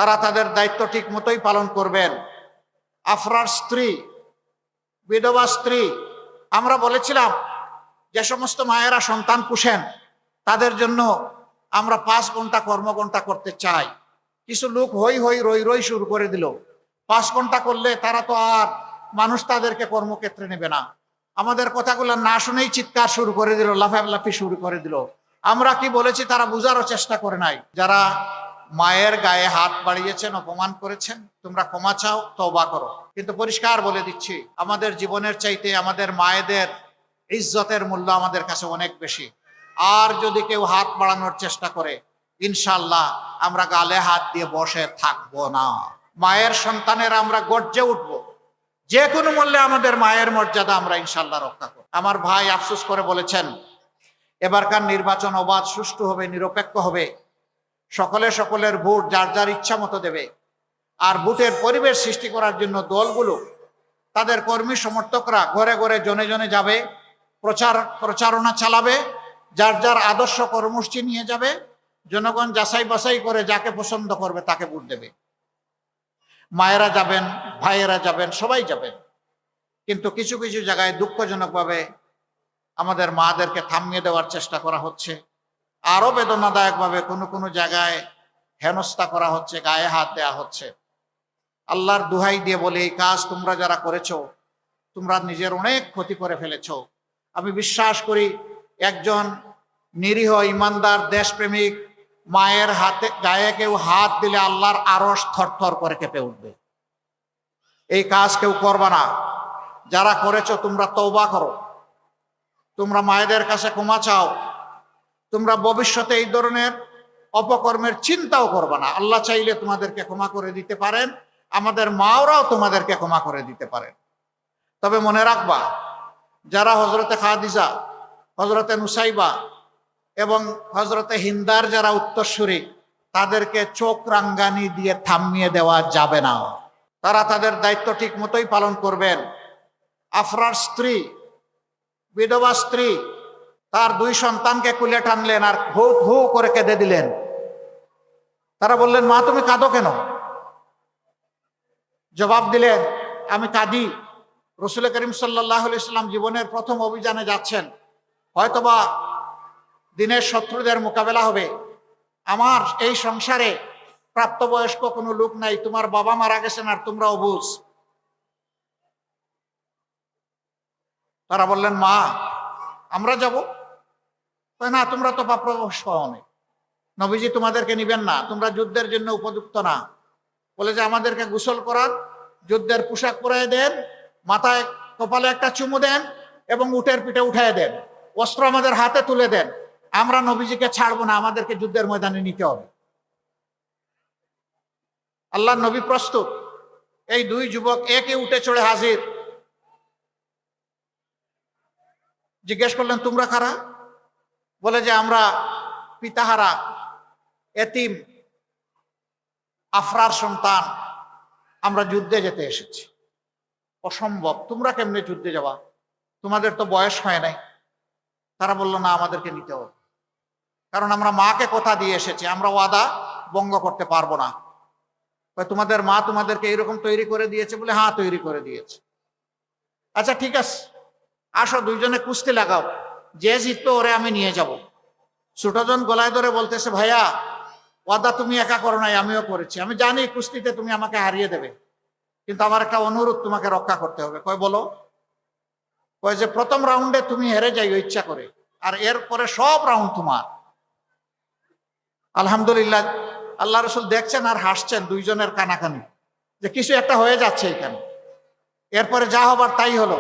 তারা তাদের দায়িত্ব ঠিক মতোই পালন করবেন। আফরার স্ত্রী, বিধবা স্ত্রী, আমরা বলেছিলাম যে সমস্ত মায়েরা সন্তান পুষেন তাদের জন্য আমরা 5 ঘন্টা কর্মঘণ্টা করতে চাই। কিছু লোক হই হই রই রই শুরু করে দিল। 5 ঘন্টা করলে তারা তো আর মানুষ তাদেরকে কর্মক্ষেত্রে নেবে না। আমাদের কথাগুলো না শুনেই চিৎকার শুরু করে দিল, লাফালাফি শুরু করে দিল। আমরা কি বলেছি তারা বুঝারও চেষ্টা করে নাই। যারা মায়ের গায়ে হাত বাড়িয়েছেন, অপমান করেছেন, তোমরা ক্ষমা চাও, তওবা করো। কিন্তু পরিষ্কার বলে দিচ্ছি, আমাদের জীবনের চাইতে আমাদের মায়েদের ইজ্জতের মূল্য আমাদের কাছে অনেক বেশি। আর যদি কেউ হাত বাড়ানোর চেষ্টা করে, ইনশাল্লাহ আমরা গালে হাত দিয়ে বসে থাকবো না। মায়ের সন্তানের আমরা গর্জে উঠবো। যে কোনো মূল্যে আমাদের মায়ের মর্যাদা আমরা ইনশাল্লাহ রক্ষা করব। আমার ভাই আফসোস করে বলেছেন, এবারকার নির্বাচন অবাধ, সুষ্ঠু হবে, নিরপেক্ষ হবে। সকলে সকলের ভোট যার যার ইচ্ছা মতো দেবে। আর ভোটের পরিবেশ সৃষ্টি করার জন্য দলগুলো, তাদের কর্মী সমর্থকরা ঘরে ঘরে জনে জনে যাবে, প্রচারণা চালাবে, যার যার আদর্শ কর্মসূচি নিয়ে যাবে। জনগণ যাচাই বাছাই করে যাকে পছন্দ করবে তাকে ভোট দেবে। মায়েরা যাবেন, ভাইয়েরা যাবেন, সবাই যাবেন। কিন্তু কিছু কিছু জায়গায় দুঃখজনকভাবে আমাদের মাদেরকে থামিয়ে দেওয়ার চেষ্টা করা হচ্ছে। আরো বেদনাদায়কভাবে কোনো কোনো জায়গায় হেনস্থা করা হচ্ছে, গায়ে হাত দেওয়া হচ্ছে। আল্লাহর দোহাই দিয়ে বলে, এই কাজ তোমরা যারা করেছো, তোমরা নিজের অনেক ক্ষতি করে ফেলেছো। আমি বিশ্বাস করি একজন নিরীহ ইমানদার দেশপ্রেমিক মায়ের হাতে গায়ে কেউ হাত দিলে আল্লাহর আরশ থরথর করে কেঁপে উঠবে। এই কাজ কেউ করবে না। যারা করেছো তোমরা তওবা করো, তোমরা মায়েদের কাছে ক্ষমা চাও। তোমরা ভবিষ্যতে এই ধরনের অপকর্মের চিন্তাও করবে না। আল্লাহ চাইলে তোমাদেরকে ক্ষমা করে দিতে পারেন, আমাদের মাওরাও তোমাদেরকে ক্ষমা করে দিতে পারেন। তবে মনে রাখবা, যারা হজরতে খাদিজা, হজরতে নুসাইবা এবং হজরতে হিন্দার যারা উত্তরসূরি, তাদেরকে চোখ রাঙ্গানি দিয়ে থামিয়ে দেওয়া যাবে না। তারা তাদের দায়িত্ব ঠিক মতোই পালন করবেন। আফরার স্ত্রী, বিধবা স্ত্রী, তার 2 সন্তানকে কুলে টানলেন আর হু হু করে কেঁদে দিলেন। তারা বললেন, মা তুমি কাঁদো কেন? জবাব দিলেন, আমি কাঁদি, রাসূল করিম সাল্লাল্লাহু আলাইহি ওয়াসাল্লাম জীবনের প্রথম অভিযানে যাচ্ছেন, হয়তোবা দিনের শত্রুদের মোকাবেলা হবে। আমার এই সংসারে প্রাপ্তবয়স্ক কোনো লোক নাই, তোমার বাবা মারা গেছেন আর তোমরা অবুঝ। তারা বললেন, মা আমরা যাব না, তোমরা তো প্রাপ্তবয়স্ক হওনি, নবীজি তোমাদেরকে নিবেন না, তোমরা যুদ্ধের জন্য উপযুক্ত না। বলে যে আমাদেরকে গোসল করান, যুদ্ধের পোশাক পরাই দেন, মাথায় কপালে একটা চুমু দেন এবং উটের পিঠে উঠায় দেন, অস্ত্র আমাদের হাতে তুলে দেন। আমরা নবীজিকে ছাড়বো না, আমাদেরকে যুদ্ধের ময়দানে নিতে হবে। আল্লাহর নবী প্রস্তুত। এই 2 যুবক একে উঠে চড়ে হাজির। জিজ্ঞেস করলেন, তোমরা কারা? বলে যে আমরা পিতাহারা, এতিম, আফরার সন্তান, আমরা যুদ্ধে যেতে এসেছি। অসম্ভব, তোমরা কেমনে যুদ্ধে যাবা? তোমাদের তো বয়স হয় নাই। তারা বলল, না আমাদেরকে নিতে হবে, কারণ আমরা মাকে কথা দিয়ে এসেছি, আমরা ওয়াদা ভঙ্গ করতে পারবো না। তোমাদের মা তোমাদেরকে এইরকম তৈরি করে দিয়েছে? বলে হ্যাঁ তৈরি করে দিয়েছে। আচ্ছা ঠিক আছে, আসো 2 জনে কুস্তি লাগাও, যে জিততো ওরে আমি নিয়ে যাব। ছোটজন গলায় ধরে বলতেছে, ভাইয়া ওয়াদা তুমি একা করো নাই, আমিও করেছি। আমি জানি কুস্তিতে তুমি আমাকে হারিয়ে দেবে, কিন্তু আমার একটা অনুরোধ তোমাকে রক্ষা করতে হবে। কয় বলো? কয় যে প্রথম রাউন্ডে তুমি হেরে যাইও ইচ্ছা করে, আর এরপরে সব রাউন্ড তোমার। আলহামদুলিল্লাহ, আল্লাহ রসুল দেখছেন আর হাসছেন 2 জনের কানাকানি, যে কিছু একটা হয়ে যাচ্ছে এখানে। এরপরে যা হবার তাই হলো।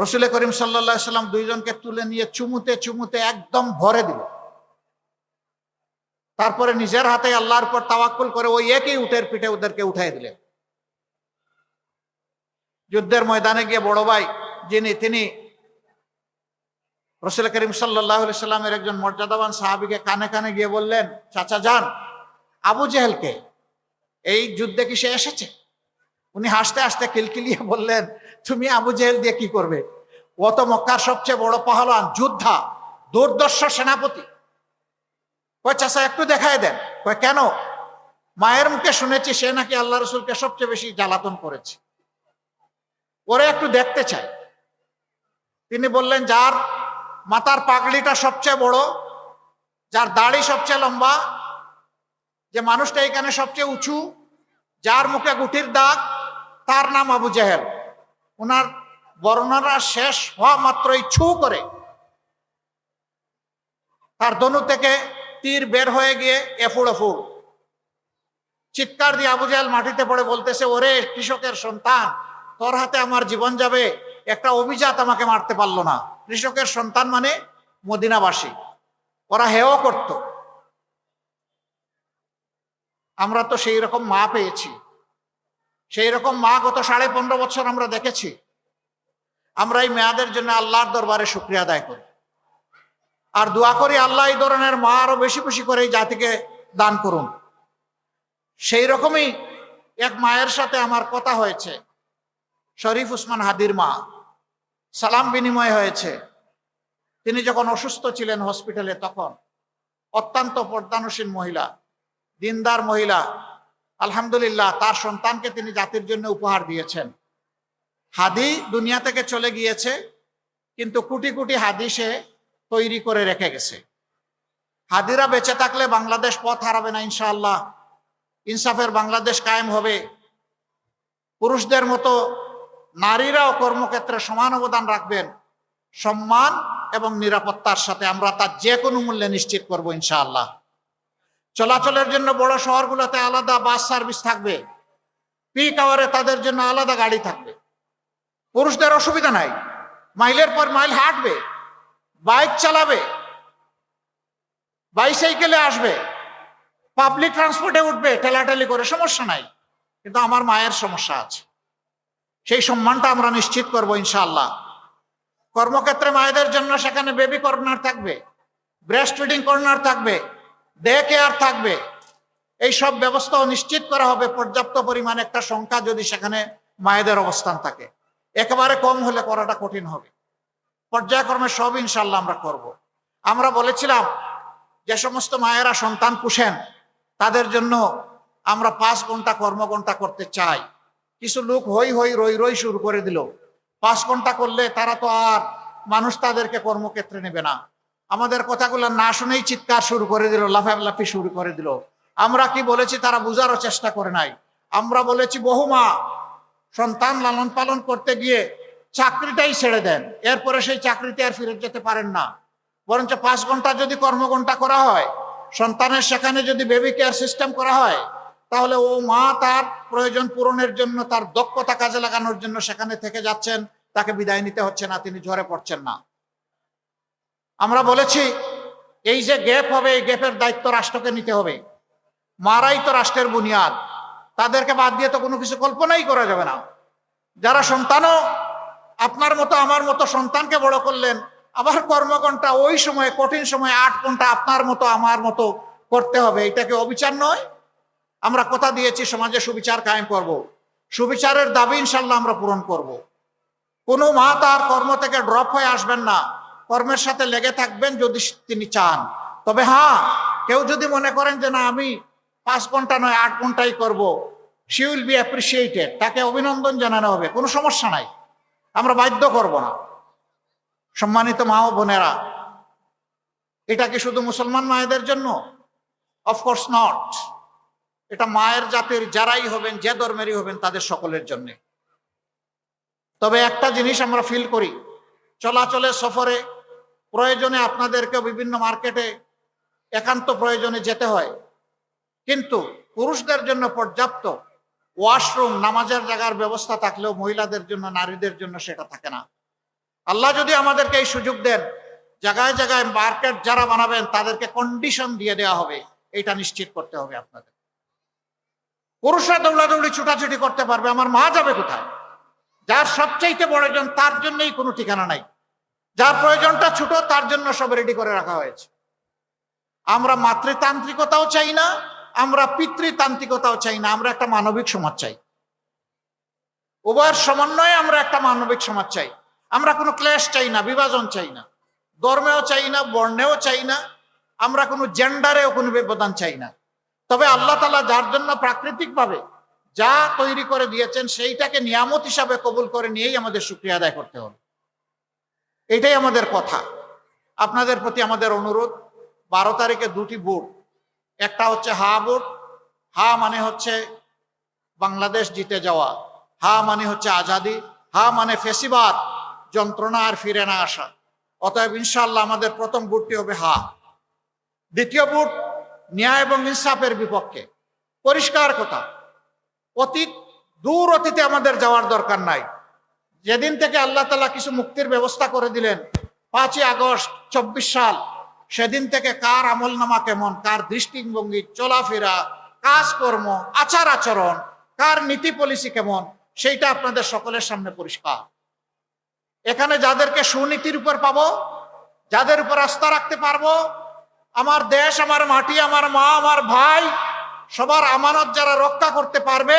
রাসূল করিম সাল্লাল্লাহু আলাইহি সাল্লাম 2 জনকে তুলে নিয়ে চুমুতে চুমুতে একদম ভরে দিল। তারপরে নিজের হাতে আল্লাহর উপর তাওয়াক্কুল করে ওই একই উটের পিঠে ওদেরকে উঠাই দিলেন। যুদ্ধের ময়দানে গিয়ে বড় ভাই তিনি রাসূল করিম সাল্লাল্লাহু আলাইহি সাল্লামের একজন মর্যাদাবান সাহাবীকে কানে কানে গিয়ে বললেন, চাচা যান, আবু জেহেলকে এই যুদ্ধে কি সে এসেছে? উনি হাসতে হাসতে কিলকিলিয়ে বললেন, তুমি আবু জেহেল দিয়ে কি করবে? ও তো মক্কার সবচেয়ে বড় পাহলওয়ান, যোদ্ধা, দুর্ধর্ষ সেনাপতি। কয় চাচা একটু দেখায় দেন। কয় কেন? মায়ের মুখে শুনেছি সে নাকি আল্লাহ রসুলকে সবচেয়ে বেশি জ্বালাতন করেছে, ওরে একটু দেখতে চাই। তিনি বললেন, যার মাথার পাগড়িটা সবচেয়ে বড়, যার দাড়ি সবচেয়ে লম্বা, যে মানুষটা এখানে সবচেয়ে উঁচু, যার মুখে গুটির দাগ, তার নাম আবু জেহেল। ওনার বর্ণনা শেষ হওয়া মাত্রই ছু করে তার ধনু থেকে তীর বের হয়ে গিয়ে এফুড় এফুড় চিৎকার দিয়ে আবু জেহেল মাটিতে পড়ে বলতেছে, ওরে কৃষকের সন্তান, তোর হাতে আমার জীবন যাবে, একটা অভিজাত আমাকে মারতে পারলো না। কৃষকের সন্তান মানে মদিনাবাসী, ওরা হেয় করত। আমরা তো সেই রকম মা পেয়েছি, সেই রকম মা গত 15.5 বছর আমরা দেখেছি। আমরা এই মেয়াদের জন্য আল্লাহর দরবারে শুকরিয়া আদায় করি আর দোয়া করি আল্লাহ এই ধরনের মা আরো বেশি বেশি করে এই জাতিকে দান করুন। সেই রকমই এক মায়ের সাথে আমার কথা হয়েছে, শরীফ উসমান হাদির মা, সালাম বিনিময় হয়েছে। তিনি যখন অসুস্থ ছিলেন হসপিটালে, তখন অত্যন্ত পর্দানুসীন মহিলা, দিনদার মহিলা, আলহামদুলিল্লাহ তার সন্তানকে তিনি জাতির জন্য উপহার দিয়েছেন। হাদি দুনিয়া থেকে চলে গিয়েছে, কিন্তু কোটি কোটি হাদি সে তৈরি করে রেখে গেছে। হাদিরা বেঁচে থাকলে বাংলাদেশ পথ হারাবে না ইনশাআল্লাহ, ইনসাফের বাংলাদেশ কায়েম হবে। পুরুষদের মতো নারীরাও কর্মক্ষেত্রে সমান অবদান রাখবেন, সম্মান এবং নিরাপত্তার সাথে আমরা তার যে কোনো মূল্যে নিশ্চিত করব ইনশাআল্লাহ। চলাচলের জন্য বড় শহরগুলোতে আলাদা বাস সার্ভিস থাকবে, পিক আওয়ারে তাদের জন্য আলাদা গাড়ি থাকবে। পুরুষদের অসুবিধা নাই, মাইলের পর মাইল হাঁটবে, বাইক চালাবে, বাইসাইকেলে আসবে, পাবলিক ট্রান্সপোর্টে উঠবে, ঠেলাঠেলি করে, সমস্যা নাই। কিন্তু আমার মায়ের সমস্যা আছে, সেই সম্মানটা আমরা নিশ্চিত করব ইনশাআল্লাহ। কর্মক্ষেত্রে মায়েদের জন্য সেখানে বেবি কর্নার থাকবে, ব্রেস্ট ফিডিং কর্নার থাকবে, ডে কেয়ার থাকবে। এই সব ব্যবস্থাও নিশ্চিত করা হবে। পর্যাপ্ত পরিমাণে একটা সংখ্যা যদি সেখানে মায়েদের অবস্থান থাকে, একেবারে কম হলে করাটা কঠিন হবে। পর্যায়ক্রমে সব ইনশাল্লাহ আমরা করব। আমরা বলেছিলাম যে সমস্ত মায়েরা সন্তান পুষেন তাদের জন্য আমরা 5 ঘন্টা কর্মঘণ্টা করতে চাই। কিছু লোক হই হই রই রই শুরু করে দিল। 5 ঘন্টা করলে তারা তো আর মানুষ তাদেরকে কর্মক্ষেত্রে নেবে না। আমাদের কথাগুলো না শুনেই চিৎকার শুরু করে দিল, লাফালাফি শুরু করে দিল। আমরা কি বলেছি তারা বুঝারও চেষ্টা করে নাই। আমরা বলেছি বহু মা সন্তান লালন পালন করতে গিয়ে চাকরিটাই ছেড়ে দেন, এরপরে সেই চাকরিতে আর ফিরে যেতে পারেন না। বরঞ্চ 5 ঘন্টা যদি কর্মঘণ্টা করা হয়, সন্তানের সেখানে যদি বেবি কেয়ার সিস্টেম করা হয়, তাহলে ও মা তার প্রয়োজন পূরণের জন্য, তার দক্ষতা কাজে লাগানোর জন্য সেখানে থেকে যাচ্ছেন, তাকে বিদায় নিতে হচ্ছে না, তিনি ঝরে পড়ছেন না। আমরা বলেছি এই যে গ্যাপ হবে, এই গ্যাপের দায়িত্ব রাষ্ট্রকে নিতে হবে। মারাই তো রাষ্ট্রের বুনিয়াদ, তাদেরকে বাদ দিয়ে তো কোনো কিছু কল্পনাই করা যাবে না। যারা সন্তানও আপনার মতো আমার মতো সন্তানকে বড় করলেন, আবার কর্মঘণ্টা ওই সময় কঠিন সময় 8 ঘন্টা আপনার মতো আমার মতো করতে হবে, এটাকে অবিচার নয়? আমরা কথা দিয়েছি সমাজে সুবিচার কায়েম করব, সুবিচারের দাবি ইনশাল্লাহ আমরা পূরণ করব। কোনো মা তার কর্ম থেকে ড্রপ হয়ে আসবেন না, কর্মের সাথে লেগে থাকবেন যদি তিনি চান। তবে হ্যাঁ, কেউ যদি মনে করেন যে না আমি 5 ঘন্টা নয় 8 ঘন্টাই করব, শি উইল বি অ্যাপ্রিসিয়েটেড, তাকে অভিনন্দন জানানো হবে, কোনো সমস্যা নাই, আমরা বাধ্য করব না। সম্মানিত মা ও বোনেরা, এটা কি শুধু মুসলমান মায়েদের জন্য? Of course not. এটা মায়ের জাতির যারাই হবেন, যে ধর্মেরই হবেন, তাদের সকলের জন্য। তবে একটা জিনিস আমরা ফিল করি, চলাচলে সফরে প্রয়োজনে আপনাদেরকে বিভিন্ন মার্কেটে একান্ত প্রয়োজনে যেতে হয়, কিন্তু পুরুষদের জন্য পর্যাপ্ত ওয়াশরুম, নামাজের জায়গার ব্যবস্থা থাকলেও মহিলাদের জন্য, নারীদের জন্য সেটা থাকে না। আল্লাহ যদি আমাদেরকে এই সুযোগ দেন, জায়গায় জায়গায় মার্কেট যারা বানাবেন তাদেরকে কন্ডিশন দিয়ে দেওয়া হবে, এটা নিশ্চিত করতে হবে আপনাদের। পুরুষরা দৌড়াদৌড়ি ছুটাছুটি করতে পারবে, আমার মা যাবে কোথায়? যার সবচাইতে প্রয়োজন তার জন্যই কোনো ঠিকানা নাই, যার প্রয়োজনটা ছোট তার জন্য সব রেডি করে রাখা হয়েছে। আমরা মাতৃতান্ত্রিকতাও চাই না, আমরা পিতৃতান্ত্রিকতাও চাই না, আমরা একটা মানবিক সমাজ চাই। উভয়ের সমন্বয়ে আমরা একটা মানবিক সমাজ চাই। আমরা কোনো ক্লেশ চাই না, বিভাজন চাই না, ধর্মেও চাই না, বর্ণেও চাই না, আমরা কোনো জেন্ডারেও কোনো ব্যবধান চাই না। তবে আল্লাহ তাআলা যার জন্য প্রাকৃতিকভাবে যা তৈরি করে দিয়েছেন সেইটাকে নিয়ামত হিসাবে কবুল করে নিয়েই আমাদের শুকরিয়া আদায় করতে হবে। এটাই আমাদের কথা। আপনাদের প্রতি আমাদের অনুরোধ, 12 তারিখে দুটি ভোট, একটা হচ্ছে হা ভোট। হা মানে হচ্ছে বাংলাদেশ জিতে যাওয়া, হা মানে হচ্ছে আজাদি, হা মানে ফেসিবাদ, যন্ত্রণা আর ফিরে না আসা। অতএব ইনশাআল্লাহ আমাদের প্রথম ভোটটি হবে হা। দ্বিতীয় ভোট ন্যায় এবং ইনসাফের বিপক্ষে। পরিষ্কার কথা, দূর অতীতে আমাদের যাওয়ার দরকার নাই। যেদিন থেকে আল্লাহ তাআলা কিছু মুক্তির ব্যবস্থা করে দিলেন, 5ই আগস্ট 24 সাল, সেদিন থেকে কার আমলনামা কেমন, কার দৃষ্টিভঙ্গি, চলাফেরা, কাজকর্ম, আচার আচরণ, কার নীতি পলিসি কেমন, সেইটা আপনাদের সকলের সামনে পরিষ্কার। এখানে যাদেরকে সুনীতির উপর পাবো, যাদের উপর আস্থা রাখতে পারবো, আমার দেশ, আমার মাটি, আমার মা, আমার ভাই, সবার আমানত যারা রক্ষা করতে পারবে,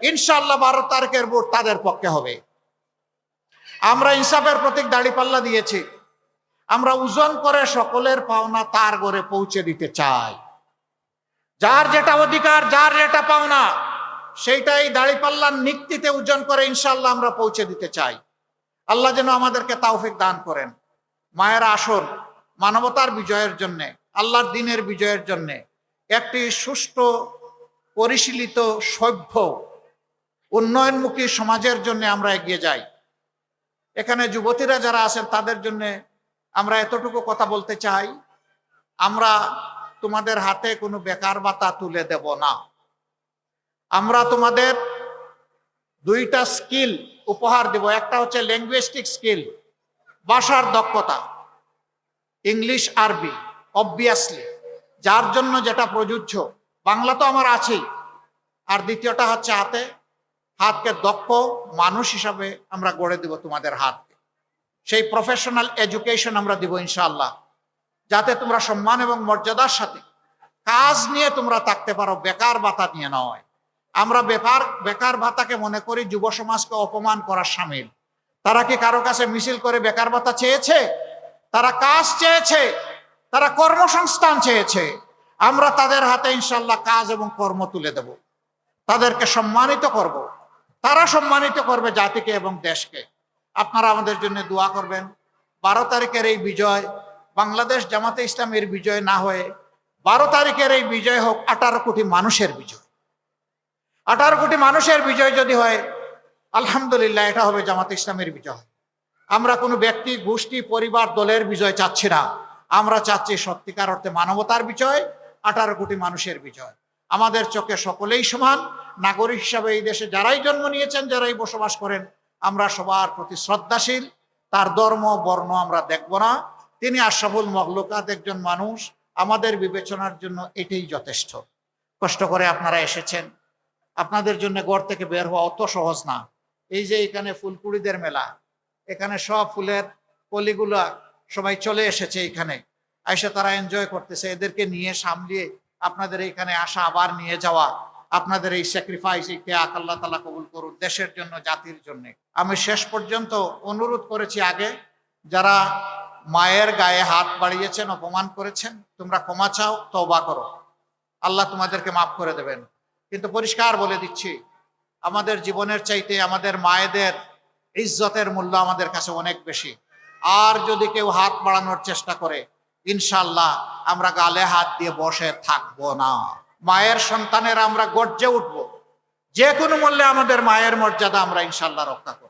ইনশাআল্লাহ 12 তারিখের ভোট তাদের পক্ষে হবে। আমরা ইনসাফের প্রতীক দাঁড়িপাল্লা দিয়েছি। আমরা ওজন করে সকলের পাওনা তার ঘরে পৌঁছে দিতে চাই। যার যেটা অধিকার, যার যেটা পাওনা, সেইটাই দাঁড়িপাল্লার নিক্তিতে ওজন করে ইনশাআল্লাহ আমরা পৌঁছে দিতে চাই। আল্লাহ যেন আমাদেরকে তৌফিক দান করেন। মায়েরা আসুন, মানবতার বিজয়ের জন্যে, আল্লাহর দ্বীনের বিজয়ের জন্যে, একটি সুষ্ঠু পরিশীলিত সভ্য উন্নয়নমুখী সমাজের জন্য আমরা এগিয়ে যাই। এখানে যুবতীরা যারা আছেন তাদের জন্য আমরা এতটুকু কথা বলতে চাই, আমরা তোমাদের হাতে কোনো বেকার ভাতা তুলে দেব না। আমরা তোমাদের 2টা স্কিল উপহার দেব। একটা হচ্ছে ল্যাঙ্গুয়েস্টিক স্কিল, ভাষার দক্ষতা, ইংলিশ আরবি, অবভিয়াসলি যার জন্য যেটা প্রযোজ্য, বাংলা তো আমার আছেই। আর দ্বিতীয়টা হচ্ছে হাতকে দক্ষ মানুষ হিসাবে আমরা গড়ে দেব তোমাদের হাতকে। সেই প্রফেশনাল এডুকেশন আমরা দিব ইনশাআল্লাহ, যাতে তোমরা সম্মান এবং মর্যাদার সাথে কাজ নিয়ে তোমরা থাকতে পারো, বেকার ভাতা নিয়ে নয়। আমরা বেকার ভাতাকে মনে করি যুব সমাজকে অপমান করার শামিল। তারা কি কারো কাছে মিছিল করে বেকার ভাতা চেয়েছে? তারা কাজ চেয়েছে, তারা কর্মসংস্থান চেয়েছে। আমরা তাদের হাতে ইনশাআল্লাহ কাজ এবং কর্ম তুলে দেব, তাদেরকে সম্মানিত করব, তারা সম্মানিত করবে জাতিকে এবং দেশকে। আপনারা আমাদের জন্য দোয়া করবেন। 12 তারিখের এই বিজয় বাংলাদেশ জামাতে ইসলামের বিজয় না হয়ে 12 তারিখের এই বিজয় হোক 18 কোটি মানুষের বিজয়। 18 কোটি মানুষের বিজয় যদি হয়, আলহামদুলিল্লাহ, এটা হবে জামাতে ইসলামের বিজয়। আমরা কোনো ব্যক্তি, গোষ্ঠী, পরিবার, দলের বিজয় চাচ্ছি না। আমরা চাচ্ছি সত্যিকার অর্থে মানবতার বিজয়, 18 কোটি মানুষের বিজয়। আমাদের চোখে সকলেই সমান। নাগরিক হিসাবে এই দেশে যারাই জন্ম নিয়েছেন, যারাই বসবাস করেন, আমরা সবার প্রতি শ্রদ্ধাশীল। তার ধর্ম বর্ণ আমরা দেখব না। তিনি আশরাফুল মখলুকাত, একজন মানুষ। আমাদের বিবেচনার জন্য এটাই যথেষ্ট। কষ্ট করে আপনারা এসেছেন। আপনাদের জন্য ঘর থেকে বের হওয়া অত সহজ না। এই যে এখানে ফুলকুড়িদের মেলা, এখানে সব ফুলের কলিগুলা সবাই চলে এসেছে এখানে, এসে তারা এনজয় করতেছে। এদেরকে নিয়ে সামলিয়ে আপনাদের এখানে আসা, আবার নিয়ে যাওয়া, আপনাদের এই স্যাক্রিফাইস, এই ত্যাগ আল্লাহ তাআলা কবুল করুন দেশের জন্য, জাতির জন্য। আমি শেষ পর্যন্ত অনুরোধ করেছি, আগে যারা মায়ের গায়ে হাত বাড়িয়েছেন, অপমান করেছেন, তোমরা ক্ষমা চাও, তওবা করো, আল্লাহ তোমাদেরকে মাফ করে দেবেন। কিন্তু পরিষ্কার বলে দিচ্ছি, আমাদের জীবনের চাইতে আমাদের মায়েদের ইজ্জতের মূল্য আমাদের কাছে অনেক বেশি। আর যদি কেউ হাত বাড়ানোর চেষ্টা করে, ইনশাআল্লাহ আমরা গালে হাত দিয়ে বসে থাকবো না। মায়ের সন্তানের আমরা গর্জে উঠবো। যে কোনো মূল্যে আমাদের মায়ের মর্যাদা আমরা ইনশাআল্লাহ রক্ষা করব।